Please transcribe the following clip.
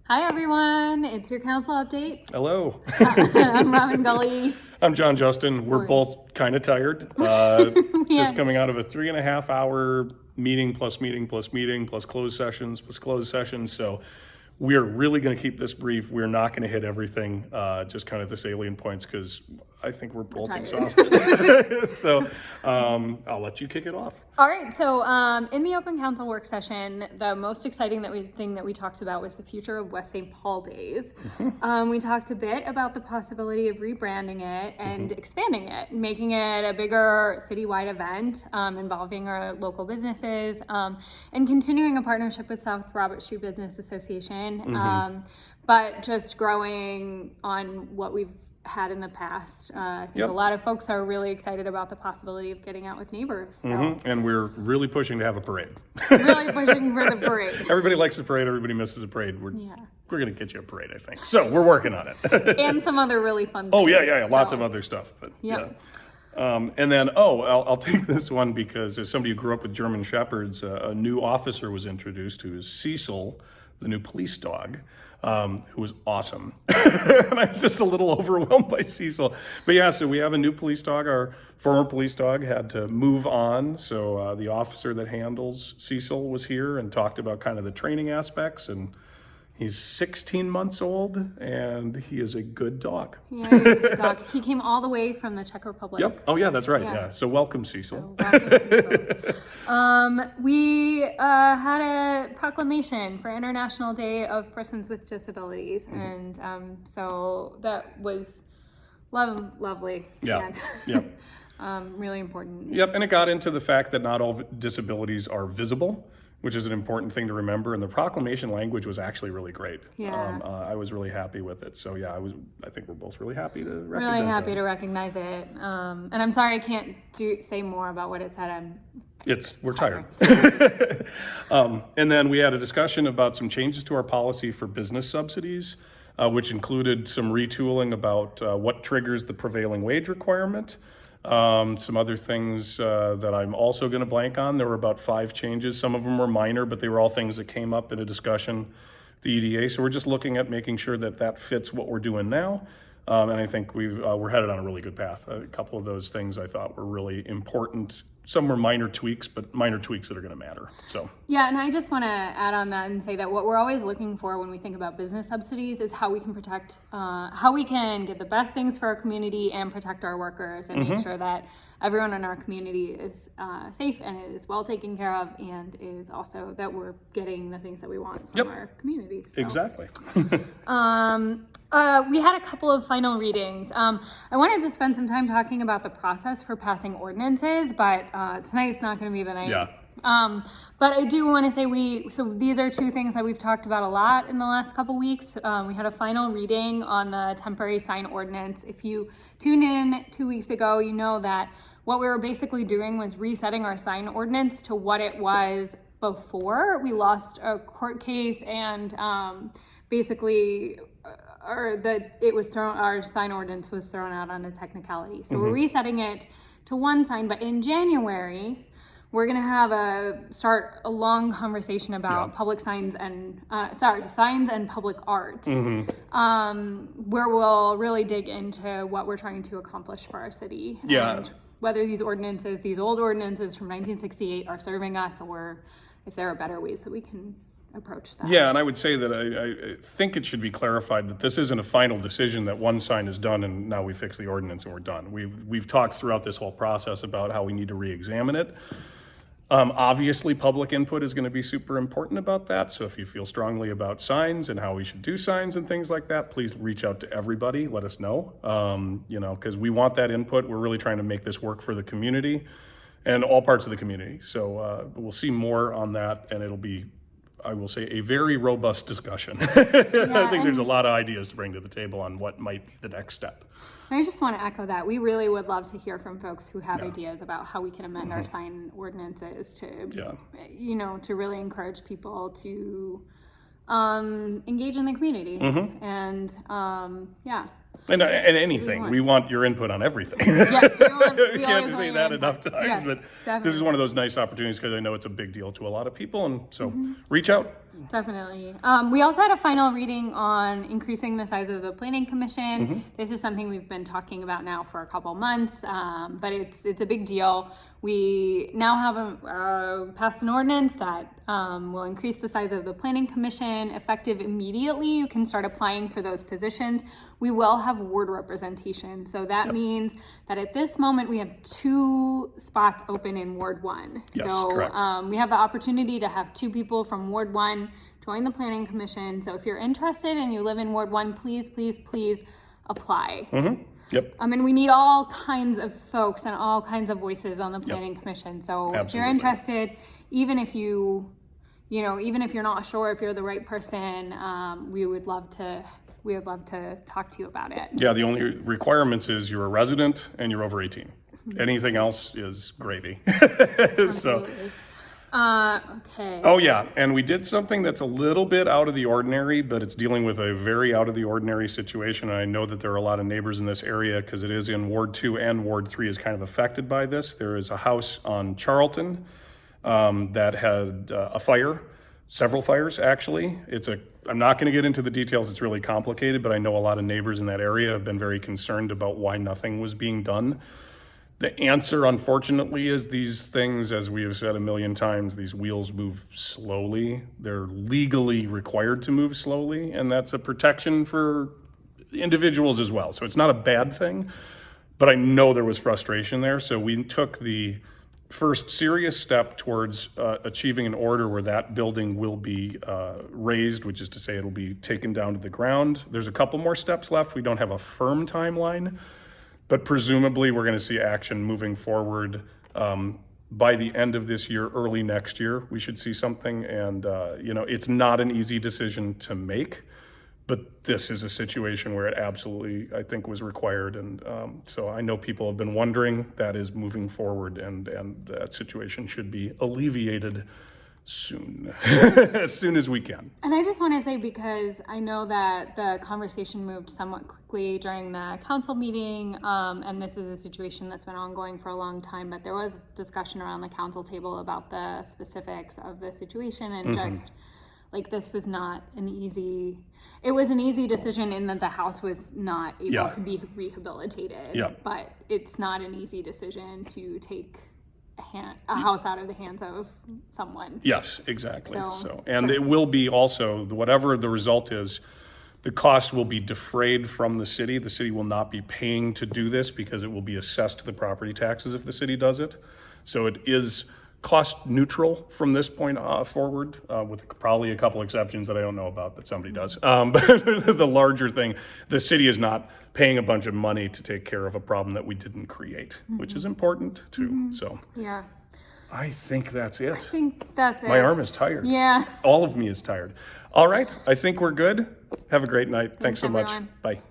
Hi everyone, it's your council update. Hello. I'm Robin Gully. I'm John Justin. We're Morning. both kind of tired. Yeah. Just coming out of a 3.5 hour meeting plus closed sessions. So we're really going to keep this brief. We're not going to hit everything, just kind of the salient points, because I think we're both exhausted. So I'll let you kick it off. All right, so in the open council work session, the most exciting thing that we talked about was the future of West St. Paul Days. We talked a bit about the possibility of rebranding it and expanding it, making it a bigger citywide event involving our local businesses, and continuing a partnership with South Robert Street Business Association, but just growing on what we've had in the past. I think a lot of folks are really excited about the possibility of getting out with neighbors. So. And we're really pushing to have a parade. Really pushing for the parade. Everybody likes a parade. Everybody misses a parade. We're going to get you a parade, I think. So we're working on it. And some other really fun things. Oh, yeah. Lots of other stuff. But and then, I'll take this one because as somebody who grew up with German Shepherds, a new officer was introduced who is Cecil, the new police dog, who was awesome. And I was just a little overwhelmed by Cecil. But yeah, so we have a new police dog. Our former police dog had to move on. So the officer that handles Cecil was here and talked about kind of the training aspects. And he's 16 months old, and he is a good dog. Yeah, he's a good dog. He came all the way from the Czech Republic. Yep. Oh, yeah, that's right. Yeah. So welcome, Cecil. We had a proclamation for International Day of Persons with Disabilities, and so that was lovely. Yeah. Really important. Yep, and it got into the fact that not all disabilities are visible, which is an important thing to remember. And the proclamation language was actually really great. Yeah. I was really happy with it. So yeah, I think we're both really happy to recognize it. Really happy to recognize it. And I'm sorry I can't say more about what it said. We're tired. And then we had a discussion about some changes to our policy for business subsidies, which included some retooling about what triggers the prevailing wage requirement. Some other things that I'm also going to blank on. There were about 5 changes. Some of them were minor, but they were all things that came up in a discussion at the EDA. So we're just looking at making sure that that fits what we're doing now. And I think we're headed on a really good path. A couple of those things I thought were really important. Some were minor tweaks, but minor tweaks that are going to matter. So yeah, and I just want to add on that and say that what we're always looking for when we think about business subsidies is how we can protect, how we can get the best things for our community and protect our workers and make sure that everyone in our community is safe and is well taken care of, and is also that we're getting the things that we want from our community. So. Exactly. We had a couple of final readings. I wanted to spend some time talking about the process for passing ordinances, but tonight's not going to be the night. Yeah. But I do want to say so these are 2 things that we've talked about a lot in the last couple weeks. We had a final reading on the temporary sign ordinance. If you tuned in 2 weeks ago, you know that what we were basically doing was resetting our sign ordinance to what it was before. We lost a court case and basically our sign ordinance was thrown out on a technicality. So we're resetting it to one sign, but in January, we're going to start a long conversation about public signs and signs and public art, where we'll really dig into what we're trying to accomplish for our city. Yeah. And whether these old ordinances from 1968 are serving us, or if there are better ways that we can approach that. Yeah, and I would say that I think it should be clarified that this isn't a final decision that one sign is done and now we fix the ordinance and we're done. We've talked throughout this whole process about how we need to re-examine it. Obviously, public input is going to be super important about that. So if you feel strongly about signs and how we should do signs and things like that, please reach out to everybody. Let us know, because we want that input. We're really trying to make this work for the community and all parts of the community. So we'll see more on that, and it'll be, I will say, a very robust discussion. I think there's a lot of ideas to bring to the table on what might be the next step. I just want to echo that. We really would love to hear from folks who have ideas about how we can amend our sign ordinances to, to really encourage people to engage in the community. And And anything. We want your input on everything. Yes, we can't say that enough times, but definitely. This is one of those nice opportunities because I know it's a big deal to a lot of people. And so reach out. Definitely. We also had a final reading on increasing the size of the planning commission. This is something we've been talking about now for a couple months, but it's a big deal. We now have passed an ordinance that will increase the size of the planning commission. Effective immediately, you can start applying for those positions. We will have ward representation. So that means that at this moment, we have 2 spots open in Ward 1. Yes, so correct. we have the opportunity to have 2 people from Ward 1 join the planning commission. So if you're interested and you live in Ward 1, please, please, please apply. Yep. And we need all kinds of folks and all kinds of voices on the planning commission. So if you're Absolutely. interested, even if even if you're not sure if you're the right person, we would love to talk to you about it. Yeah, the only requirements is you're a resident and you're over 18. Anything else is gravy. So, Okay. oh yeah, and we did something that's a little bit out of the ordinary, but it's dealing with a very out of the ordinary situation. And I know that there are a lot of neighbors in this area because it is in Ward 2 and Ward 3 is kind of affected by this. There is a house on Charlton that had a fire, several fires actually. I'm not going to get into the details, it's really complicated, but I know a lot of neighbors in that area have been very concerned about why nothing was being done. The answer, unfortunately, is these things, as we have said a million times, these wheels move slowly. They're legally required to move slowly, and that's a protection for individuals as well. So it's not a bad thing, but I know there was frustration there. So we took the first serious step towards achieving an order where that building will be raised, which is to say it'll be taken down to the ground. There's a couple more steps left. We don't have a firm timeline, but presumably we're going to see action moving forward by the end of this year, early next year. We should see something, and it's not an easy decision to make, but this is a situation where it absolutely, I think, was required. And so I know people have been wondering. That is moving forward, and that situation should be alleviated soon, as soon as we can. And I just want to say, because I know that the conversation moved somewhat quickly during the council meeting, and this is a situation that's been ongoing for a long time, but there was discussion around the council table about the specifics of the situation, and just like this was not an easy, it was an easy decision in that the house was not able to be rehabilitated, but it's not an easy decision to take a house out of the hands of someone. Yes, exactly. So, and it will be also, whatever the result is, the cost will be defrayed from the city. The city will not be paying to do this because it will be assessed to the property taxes if the city does it. So it is cost neutral from this point forward, with probably a couple exceptions that I don't know about, but somebody does. But the larger thing, the city is not paying a bunch of money to take care of a problem that we didn't create, which is important too. So Yeah. I think that's it. I think that's it. My arm is tired. Yeah. All of me is tired. All right, I think we're good. Have a great night. Thanks so much. Everyone. Bye.